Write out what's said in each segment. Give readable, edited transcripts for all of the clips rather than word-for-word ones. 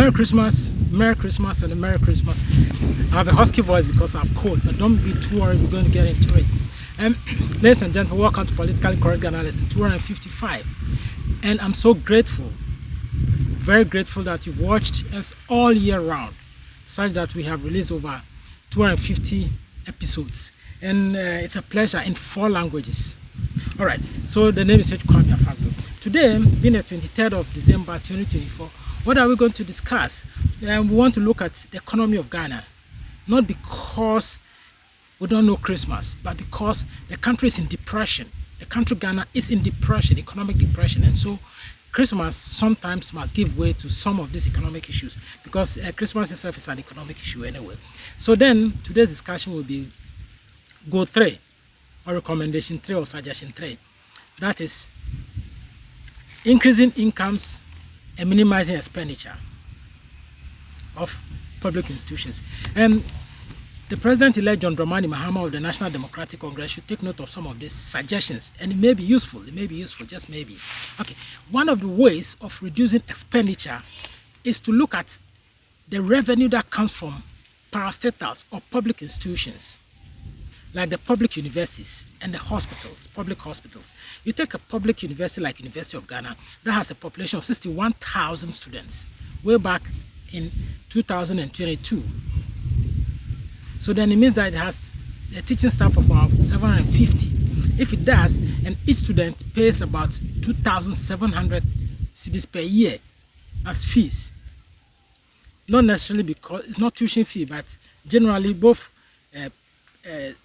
Merry Christmas, Merry Christmas, and a Merry Christmas. I have a husky voice because I'm cold, but don't be too worried, we're going to get into it. Ladies and gentlemen, welcome to Politically Correct Ghana Lesson 255. And I'm so grateful, very grateful that you've watched us all year round, such that we have released over 250 episodes. And it's a pleasure in 4 languages. All right, so the name is Kwame Afagbo. Today, being the 23rd of December 2024, what are we going to discuss? We want to look at the economy of Ghana, not because we don't know Christmas, but because the country is in depression. The country Ghana is in depression, economic depression, and so Christmas sometimes must give way to some of these economic issues, because Christmas itself is an economic issue anyway. So then today's discussion will be Go 3, or Recommendation 3, or Suggestion 3. That is increasing incomes and minimizing expenditure of public institutions. And the President-elect John Dramani Mahama of the National Democratic Congress should take note of some of these suggestions, and it may be useful, just maybe. Okay, one of the ways of reducing expenditure is to look at the revenue that comes from parastatals or public institutions, like the public universities and the hospitals, public hospitals. You take a public university like University of Ghana that has a population of 61,000 students way back in 2022. So then it means that it has a teaching staff of about 750. If it does, and each student pays about 2,700 cedis per year as fees. Not necessarily because it's not tuition fee, but generally both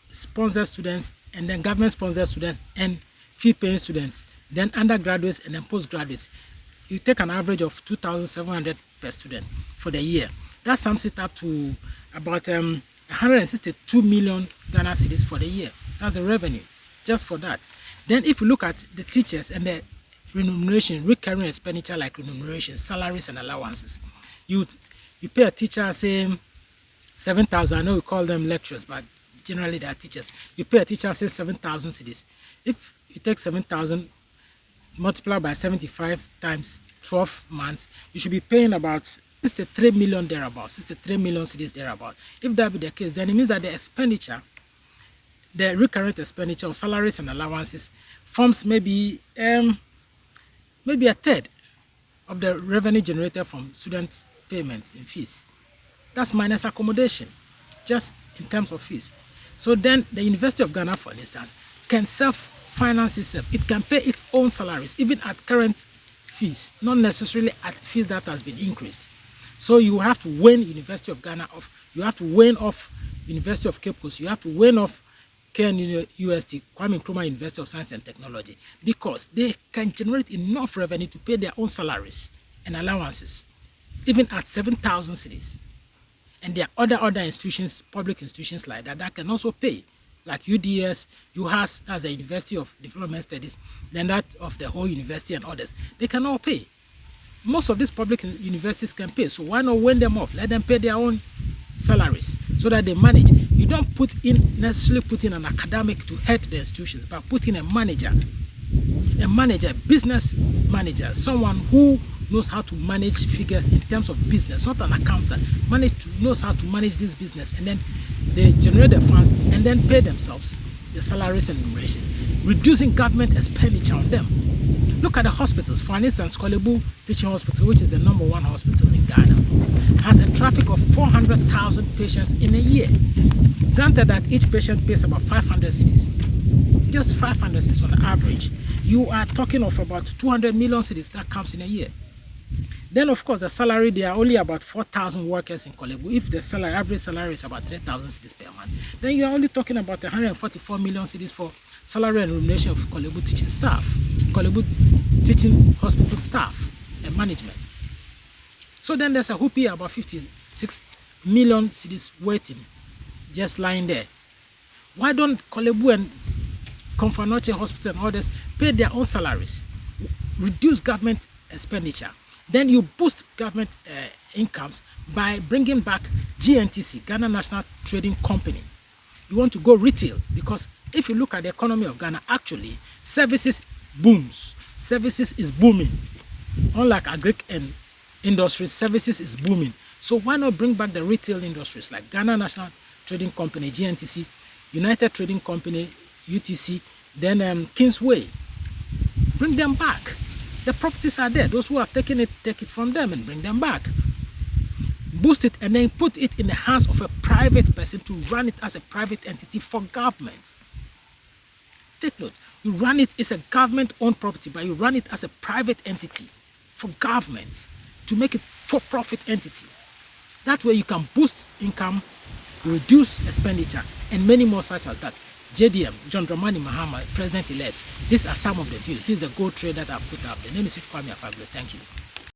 sponsored students and then government sponsored students and fee-paying students, then undergraduates and then postgraduates. You take an average of 2,700 per student for the year. That sums it up to about 162 million Ghana cedis for the year. That's the revenue just for that. Then if you look at the teachers and the remuneration, recurring expenditure like remuneration, salaries and allowances, you pay a teacher, say 7,000. I know we call them lecturers, but generally they are teachers. You pay a teacher, say 7,000 cedis. If you take 7,000 multiply by 75 times 12 months, you should be paying about 63 million thereabouts, 63 million cedis thereabouts. If that be the case, then it means that the expenditure, the recurrent expenditure of salaries and allowances forms maybe a third of the revenue generated from student payments in fees. That's minus accommodation, just in terms of fees. So then the University of Ghana, for instance, can self-finance itself. It can pay its own salaries, even at current fees, not necessarily at fees that has been increased. So you have to wean University of Ghana off. You have to wean off University of Cape Coast. You have to wean off KNUST, Kwame Nkrumah University of Science and Technology, because they can generate enough revenue to pay their own salaries and allowances, even at 7,000 cedis. And there are other institutions, public institutions like that can also pay, like UDS, UHAS, that's the University of Development Studies, then that of the whole university and others. They can all pay. Most of these public universities can pay, so why not wean them off? Let them pay their own salaries so that they manage. You don't necessarily put in an academic to head the institutions, but put in a manager, business manager, someone who knows how to manage figures in terms of business, not an accountant, knows how to manage this business, and then they generate the funds and then pay themselves the salaries and remunerations, reducing government expenditure on them. Look at the hospitals. For instance, Kolebu Teaching Hospital, which is the #1 hospital in Ghana, has a traffic of 400,000 patients in a year. Granted that each patient pays about 500 cedis, just 500 cedis on average. You are talking of about 200 million cedis that comes in a year. Then, of course, the salary, there are only about 4,000 workers in Kolebu. If the average salary is about 3,000 cedis per month, then you are only talking about 144 million cedis for salary and remuneration of Kolebu teaching staff, Kolebu teaching hospital staff and management. So then there's a whoopee about 56 million cedis waiting, just lying there. Why don't Kolebu and Komfanoche Hospital and others pay their own salaries, reduce government expenditure? Then you boost government incomes by bringing back GNTC, Ghana National Trading Company. You want to go retail, because if you look at the economy of Ghana, actually services booms. Services is booming, unlike agric and industry, services is booming. So why not bring back the retail industries like Ghana National Trading Company, GNTC, United Trading Company, UTC, then Kingsway. Bring them back. The properties are there. Those who have taken it, take it from them and bring them back. Boost it and then put it in the hands of a private person to run it as a private entity for government. Take note, you run it as a government-owned property, but you run it as a private entity for government to make it for-profit entity. That way you can boost income, reduce expenditure, and many more such as that. JDM, John Dramani Mahama, President-elect. These are some of the views. This is the gold trade that I've put up. The name is Kwame Afaglo. Thank you.